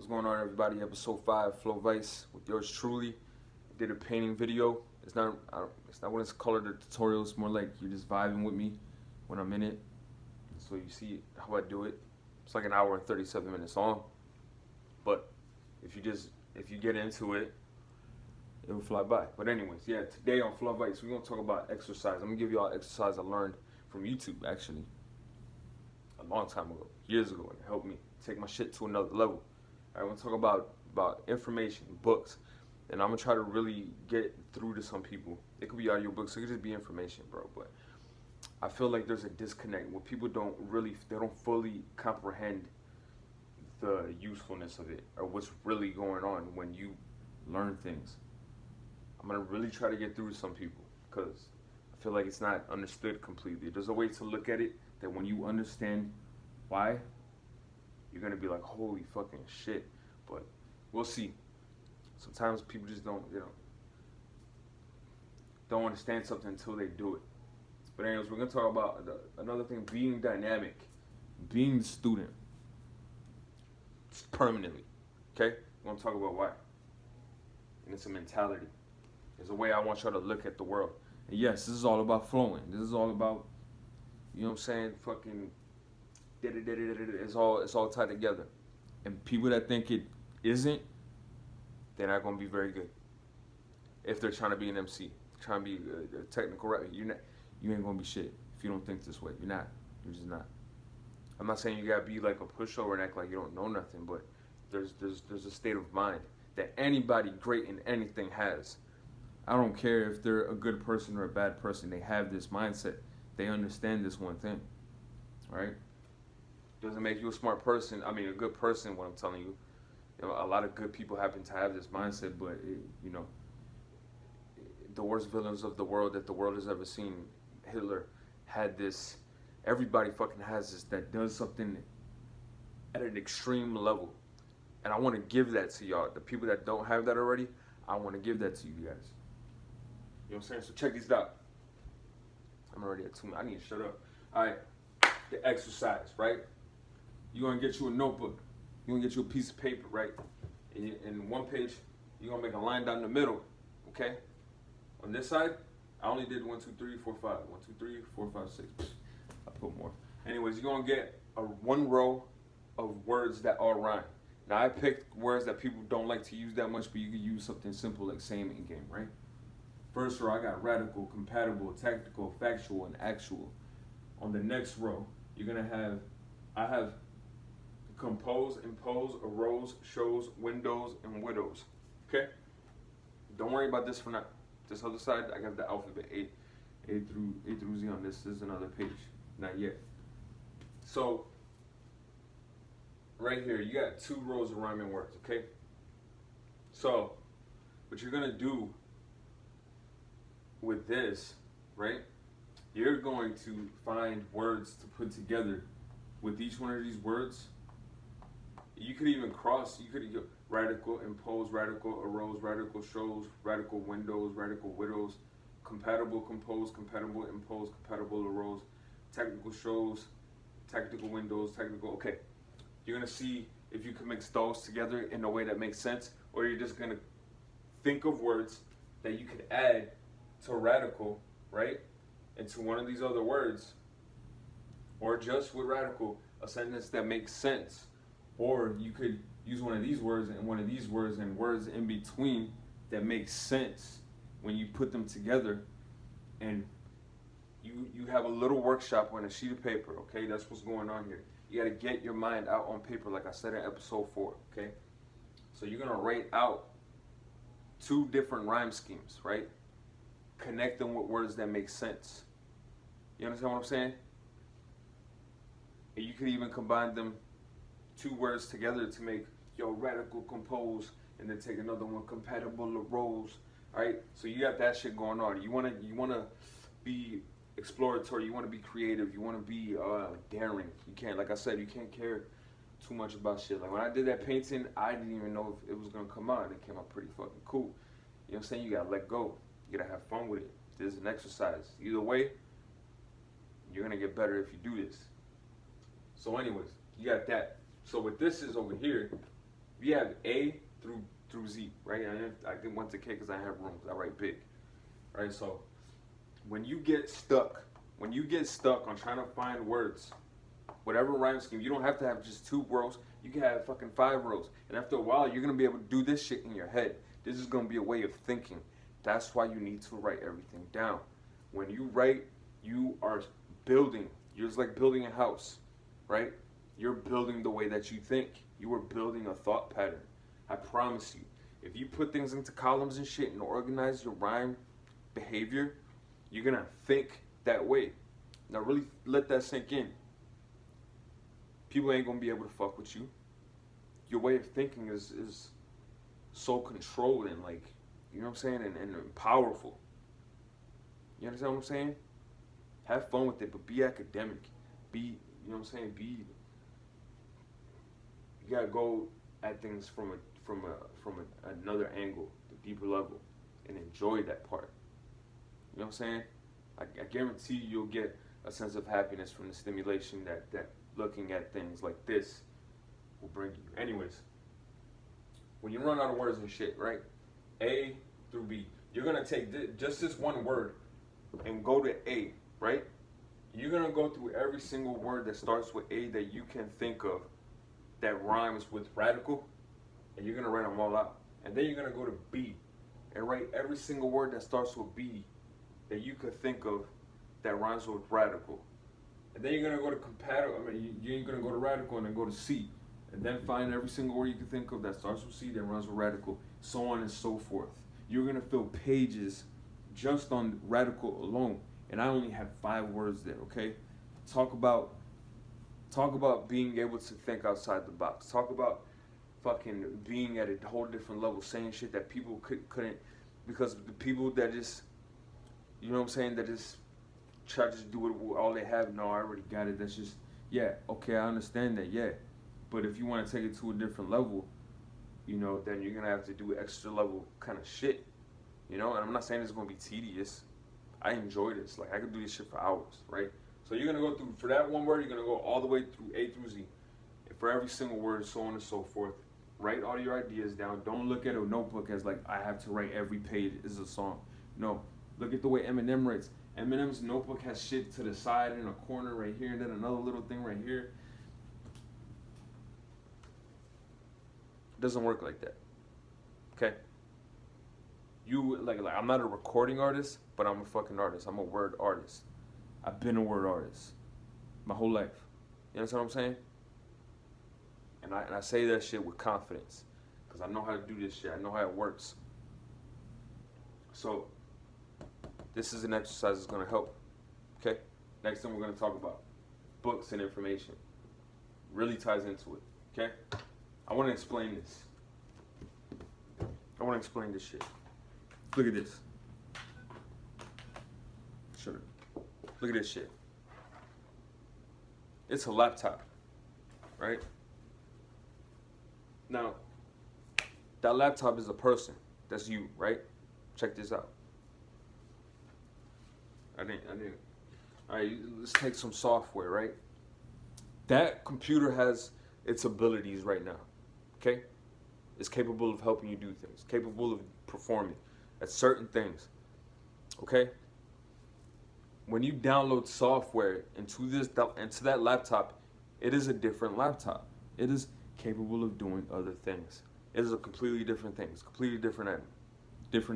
What's going on, everybody? Episode 5, Flow Vice, with yours truly. Did a painting video. It's not what it's colored, the tutorial. It's more like you're just vibing with me when I'm in it. So you see how I do it. It's like an hour and 37 minutes long. But if you get into it, it will fly by. But anyways, yeah, today on Flow Vice, we're gonna talk about exercise. I'm gonna give you all exercise I learned from YouTube, actually, a long time ago, years ago, and it helped me take my shit to another level. I want to talk about information, books, and I'm gonna try to really get through to some people. It could be audiobooks, it could just be information, bro. But I feel like there's a disconnect when people don't fully comprehend the usefulness of it or what's really going on when you learn things. I'm gonna really try to get through to some people because I feel like it's not understood completely. There's a way to look at it that when you understand why, you're gonna be like, holy fucking shit. But we'll see. Sometimes people just don't understand something until they do it. But anyways, we're gonna talk about another thing: being dynamic, being the student, permanently. Okay, we're gonna talk about why. And it's a mentality. It's a way I want y'all to look at the world. And yes, this is all about flowing. This is all about, you know what I'm saying, fucking. It's all tied together, and people that think it isn't, they're not gonna be very good. If they're trying to be an MC, trying to be a technical rapper, you ain't gonna be shit if you don't think this way. You're not. You're just not. I'm not saying you gotta be like a pushover and act like you don't know nothing, but there's a state of mind that anybody great in anything has. I don't care if they're a good person or a bad person. They have this mindset. They understand this one thing, right? Doesn't make you a smart person. I mean, a good person. What I'm telling you, a lot of good people happen to have this mindset, but the worst villains of the world that the world has ever seen, Hitler had this. Everybody fucking has this that does something at an extreme level, and I want to give that to y'all. The people that don't have that already, I want to give that to you guys. You know what I'm saying? So check these out. I'm already at 2 minutes. I need to shut up. All right, the exercise, right? You're going to get you a notebook. You're going to get you a piece of paper, right? In one page, you're going to make a line down the middle, okay? On this side, I only did 1, 2, 3, 4, 5. 1, 2, 3, 4, 5, 6. I put more. Anyways, you're going to get one row of words that all rhyme. Now, I picked words that people don't like to use that much, but you can use something simple like same and game, right? First row, I got radical, compatible, tactical, factual, and actual. On the next row, you're going to I have compose, impose, arose, shows, windows, and widows. Okay? Don't worry about this for now. This other side, I got the alphabet A through Z on this. This is another page. Not yet. So, right here, you got 2 rows of rhyming words, okay? So, what you're going to do with this, right? You're going to find words to put together with each one of these words. You could even go radical, impose, radical, arose, radical, shows, radical, windows, radical, widows, compatible, compose, compatible, impose, compatible, arose, technical, shows, tactical, windows, technical. Okay, you're gonna see if you can mix those together in a way that makes sense, or you're just gonna think of words that you could add to radical, right, into one of these other words, or just with radical, a sentence that makes sense. Or you could use one of these words and one of these words and words in between that make sense when you put them together. And you have a little workshop on a sheet of paper, okay? That's what's going on here. You got to get your mind out on paper, like I said in episode 4, okay? So you're going to write out 2 different rhyme schemes, right? Connect them with words that make sense. You understand what I'm saying? And you could even combine them 2 words together to make your radical, compose, and then take another one, compatible, arose. All right, so you got that shit going on. You wanna be exploratory. You wanna be creative. You wanna be daring. You can't, like I said, you can't care too much about shit. Like when I did that painting, I didn't even know if it was gonna come out. It came out pretty fucking cool. You know what I'm saying? You gotta let go. You gotta have fun with it. This is an exercise. Either way, you're gonna get better if you do this. So anyways, you got that. So what this is over here, if you have A through Z, right? I went to K because I have rooms. I write big, right? So when you get stuck on trying to find words, whatever rhyme scheme, you don't have to have just 2 rows. You can have fucking 5 rows. And after a while, you're gonna be able to do this shit in your head. This is gonna be a way of thinking. That's why you need to write everything down. When you write, you are building. You're just like building a house, right? You're building the way that you think. You are building a thought pattern. I promise you. If you put things into columns and shit and organize your rhyme behavior, you're gonna think that way. Now really let that sink in. People ain't gonna be able to fuck with you. Your way of thinking is so controlled and like, you know what I'm saying, and powerful. You understand what I'm saying? Have fun with it, but be academic. Be, you know what I'm saying, you gotta go at things from another angle, the deeper level, and enjoy that part. You know what I'm saying? I guarantee you'll get a sense of happiness from the stimulation that looking at things like this will bring you. Anyways, when you run out of words and shit, right? A through B. You're gonna take just this one word and go to A, right? You're gonna go through every single word that starts with A that you can think of that rhymes with radical, and you're gonna write them all out. And then you're gonna go to B and write every single word that starts with B that you could think of that rhymes with radical. And then you're gonna go to compatible. I mean, you're gonna go to radical and then go to C, and then find every single word you can think of that starts with C that rhymes with radical, so on and so forth. You're gonna fill pages just on radical alone, and I only have 5 words there. Okay, talk about being able to think outside the box. Talk about fucking being at a whole different level, saying shit that people couldn't, because the people that just, you know what I'm saying, that just try to just do it with all they have. No, I already got it. That's just, yeah, okay, I understand that, yeah. But if you want to take it to a different level, you know, then you're going to have to do extra level kind of shit, you know? And I'm not saying it's going to be tedious. I enjoy this. Like, I could do this shit for hours, right? So you're going to go through, for that one word, you're going to go all the way through A through Z. And for every single word, so on and so forth. Write all your ideas down. Don't look at a notebook as like, I have to write every page is a song. No. Look at the way Eminem writes. Eminem's notebook has shit to the side in a corner right here, and then another little thing right here. It doesn't work like that. Okay? You like I'm not a recording artist, but I'm a fucking artist. I'm a word artist. I've been a word artist my whole life. You understand what I'm saying? And I say that shit with confidence, because I know how to do this shit. I know how it works. So this is an exercise that's going to help. Okay? Next thing we're going to talk about books and information. Really ties into it. Okay? I want to explain this. I want to explain this shit. Look at this. Sure. Look at this shit. It's a laptop, right? Now, that laptop is a person. That's you, right? Check this out. I didn't. All right, let's take some software, right? That computer has its abilities right now, okay? It's capable of helping you do things, capable of performing at certain things, okay? When you download software into that laptop, it is a different laptop. It is capable of doing other things. It is a completely different thing. It's completely different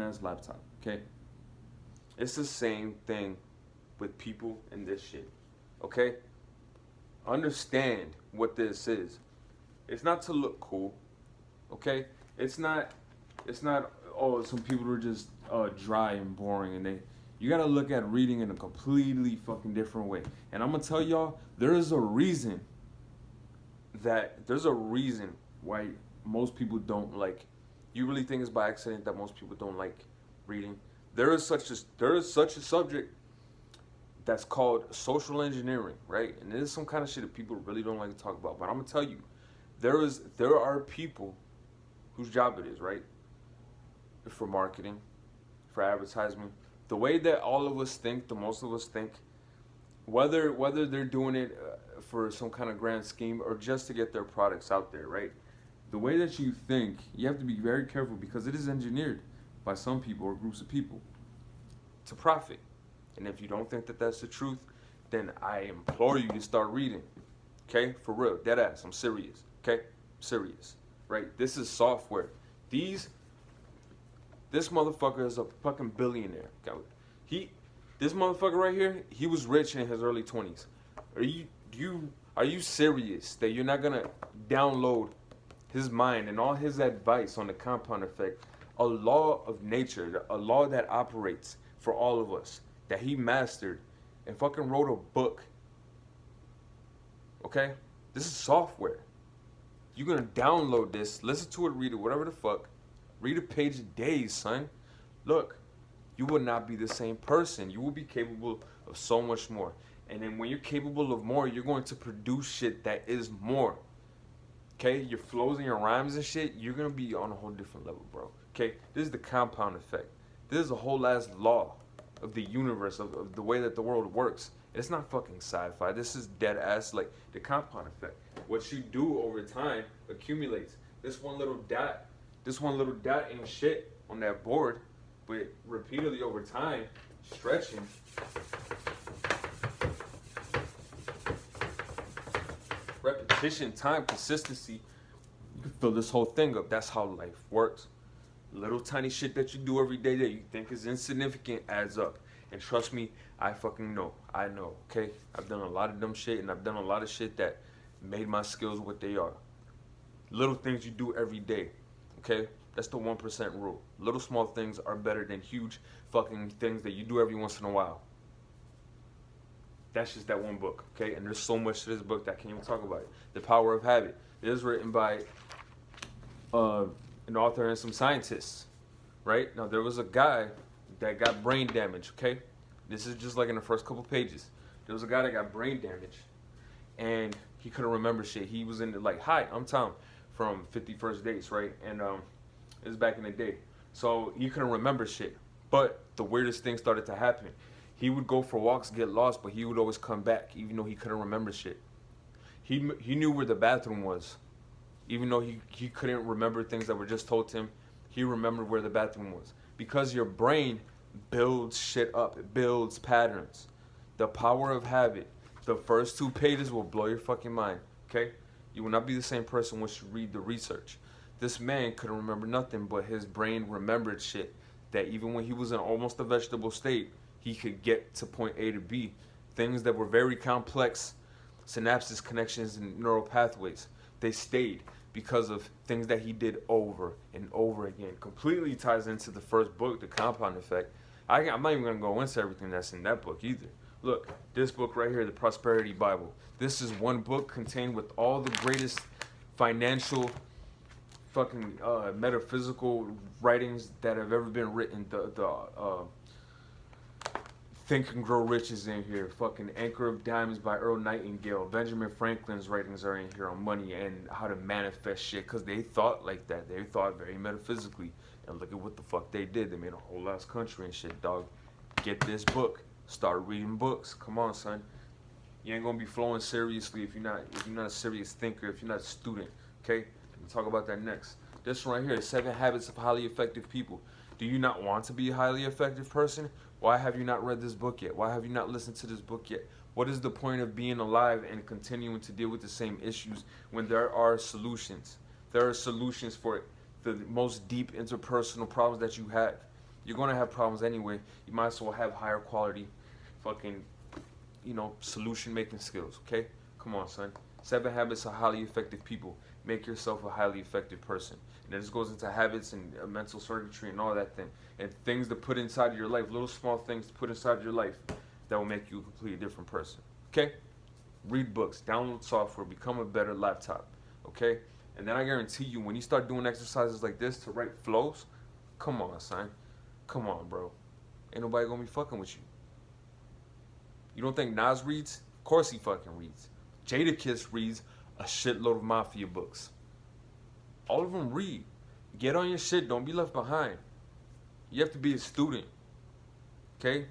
as laptop, okay? It's the same thing with people and this shit, okay? Understand what this is. It's not to look cool, okay? It's not, oh, some people are just dry and boring, and you gotta look at reading in a completely fucking different way. And I'm gonna tell y'all, there's a reason why most people don't like, you really think it's by accident that most people don't like reading? There is such a subject that's called social engineering, right? And it is some kind of shit that people really don't like to talk about. But I'm gonna tell you, there are people whose job it is, right? For marketing, for advertisement, the way that all of us think, the most of us think, whether they're doing it for some kind of grand scheme or just to get their products out there, right? The way that you think, you have to be very careful because it is engineered by some people or groups of people to profit. And if you don't think that that's the truth, then I implore you to start reading. Okay? For real. Dead ass. I'm serious. Okay? Serious. Right? This is software. These This motherfucker is a fucking billionaire. He this motherfucker right here, he was rich in his early 20s. Are you serious that you're not gonna download his mind and all his advice on the compound effect, a law of nature, a law that operates for all of us, that he mastered and fucking wrote a book. Okay? This is software. You're gonna download this, listen to it, read it, whatever the fuck. Read a page a day, son. Look, you will not be the same person. You will be capable of so much more. And then when you're capable of more, you're going to produce shit that is more. Okay? Your flows and your rhymes and shit, you're going to be on a whole different level, bro. Okay? This is the compound effect. This is a whole ass law of the universe, of the way that the world works. It's not fucking sci-fi. This is dead ass, like the compound effect. What you do over time accumulates. This one little dot ain't shit on that board, but repeatedly over time, stretching, repetition, time, consistency, you can fill this whole thing up. That's how life works. Little tiny shit that you do every day that you think is insignificant adds up. And trust me, I fucking know. I know, okay? I've done a lot of dumb shit, and I've done a lot of shit that made my skills what they are. Little things you do every day. Okay? That's the 1% rule. Little small things are better than huge fucking things that you do every once in a while. That's just that one book, okay? And there's so much to this book that I can't even talk about it. The Power of Habit. It is written by an author and some scientists, right? Now, there was a guy that got brain damage, okay? This is just like in the first couple pages. There was a guy that got brain damage, and he couldn't remember shit. He was in the, like, hi, I'm Tom from 50 First Dates, right? And it was back in the day. So he couldn't remember shit. But the weirdest thing started to happen. He would go for walks, get lost, but he would always come back, even though he couldn't remember shit. He knew where the bathroom was. Even though he couldn't remember things that were just told to him, he remembered where the bathroom was. Because your brain builds shit up. It builds patterns. The Power of Habit. The first 2 pages will blow your fucking mind, okay? You will not be the same person once you read the research. This man couldn't remember nothing, but his brain remembered shit that even when he was in almost a vegetable state, he could get to point A to B. Things that were very complex, synapses, connections, and neural pathways. They stayed because of things that he did over and over again. Completely ties into the first book, The Compound Effect. I'm not even going to go into everything that's in that book either. Look, this book right here, The Prosperity Bible. This is one book contained with all the greatest financial, fucking metaphysical writings that have ever been written. Think and Grow Rich is in here. Fucking Anchor of Diamonds by Earl Nightingale. Benjamin Franklin's writings are in here on money and how to manifest shit, because they thought like that. They thought very metaphysically. And look at what the fuck they did. They made a whole ass country and shit, dog. Get this book. Start reading books. Come on, son. You ain't gonna be flowing seriously if you're not a serious thinker, if you're not a student. Okay? We'll talk about that next. This one right here, 7 Habits of Highly Effective People. Do you not want to be a highly effective person? Why have you not read this book yet? Why have you not listened to this book yet? What is the point of being alive and continuing to deal with the same issues when there are solutions? There are solutions for the most deep interpersonal problems that you have. You're going to have problems anyway. You might as well have higher quality fucking, solution making skills, okay? Come on, son. 7 Habits of Highly Effective People. Make yourself a highly effective person. And then this goes into habits and mental circuitry and all that thing. And things to put inside of your life, little small things to put inside of your life that will make you a completely different person. Okay? Read books, download software, become a better laptop. Okay? And then I guarantee you, when you start doing exercises like this to write flows, come on, son. Come on, bro. Ain't nobody gonna be fucking with you. You don't think Nas reads? Of course he fucking reads. Jadakiss reads a shitload of mafia books. All of them read. Get on your shit. Don't be left behind. You have to be a student. Okay?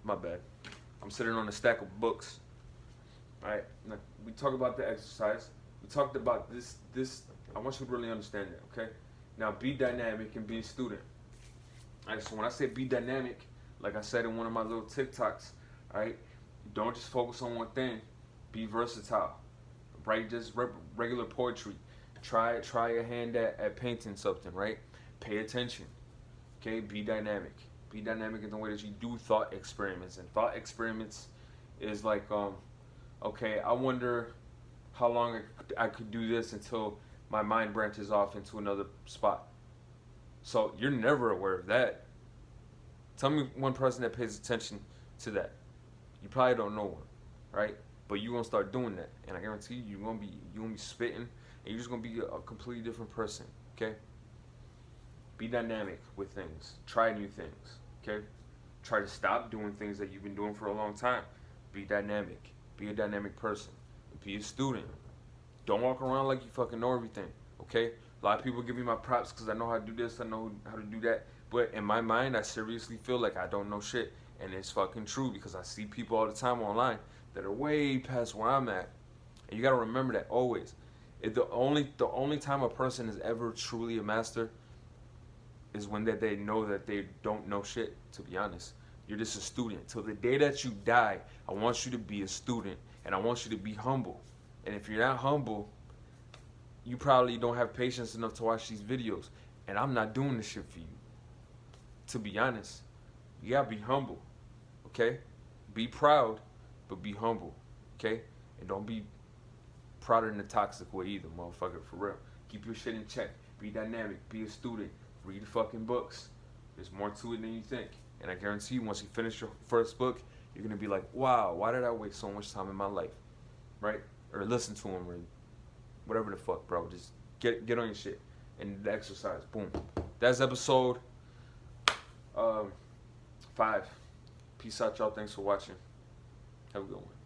My bad. I'm sitting on a stack of books. All right. Now, we talked about the exercise. We talked about this. I want you to really understand that. Okay. Now, be dynamic and be a student. All right. So when I say be dynamic, like I said in one of my little TikToks, all right, don't just focus on one thing. Be versatile. Write just regular poetry. Try your hand at painting something. Right. Pay attention. Okay. Be dynamic. Be dynamic in the way that you do thought experiments. And thought experiments is like okay, I wonder how long I could do this until my mind branches off into another spot. So you're never aware of that. Tell me one person that pays attention to that. You probably don't know one, right? But you're gonna start doing that, and I guarantee you, you're gonna be spitting, and you're just gonna be a completely different person. Okay? Be dynamic with things. Try new things. Okay? Try to stop doing things that you've been doing for a long time. Be dynamic. Be a dynamic person. Be a student. Don't walk around like you fucking know everything. Okay? A lot of people give me my props because I know how to do this, I know how to do that. But in my mind, I seriously feel like I don't know shit. And it's fucking true because I see people all the time online that are way past where I'm at. And you gotta remember that always. The only time a person is ever truly a master is when that they know that they don't know shit, to be honest. You're just a student. Till the day that you die, I want you to be a student. And I want you to be humble. And if you're not humble, you probably don't have patience enough to watch these videos. And I'm not doing this shit for you. To be honest. You gotta be humble. Okay? Be proud, but be humble. Okay? And don't be proud in a toxic way either, motherfucker, for real. Keep your shit in check. Be dynamic. Be a student. Read fucking books. There's more to it than you think. And I guarantee you, once you finish your first book, you're going to be like, wow, why did I waste so much time in my life? Right? Or listen to them, or whatever the fuck, bro. Just get on your shit. And the exercise. Boom. That's episode 5. Peace out, y'all. Thanks for watching. Have a good one.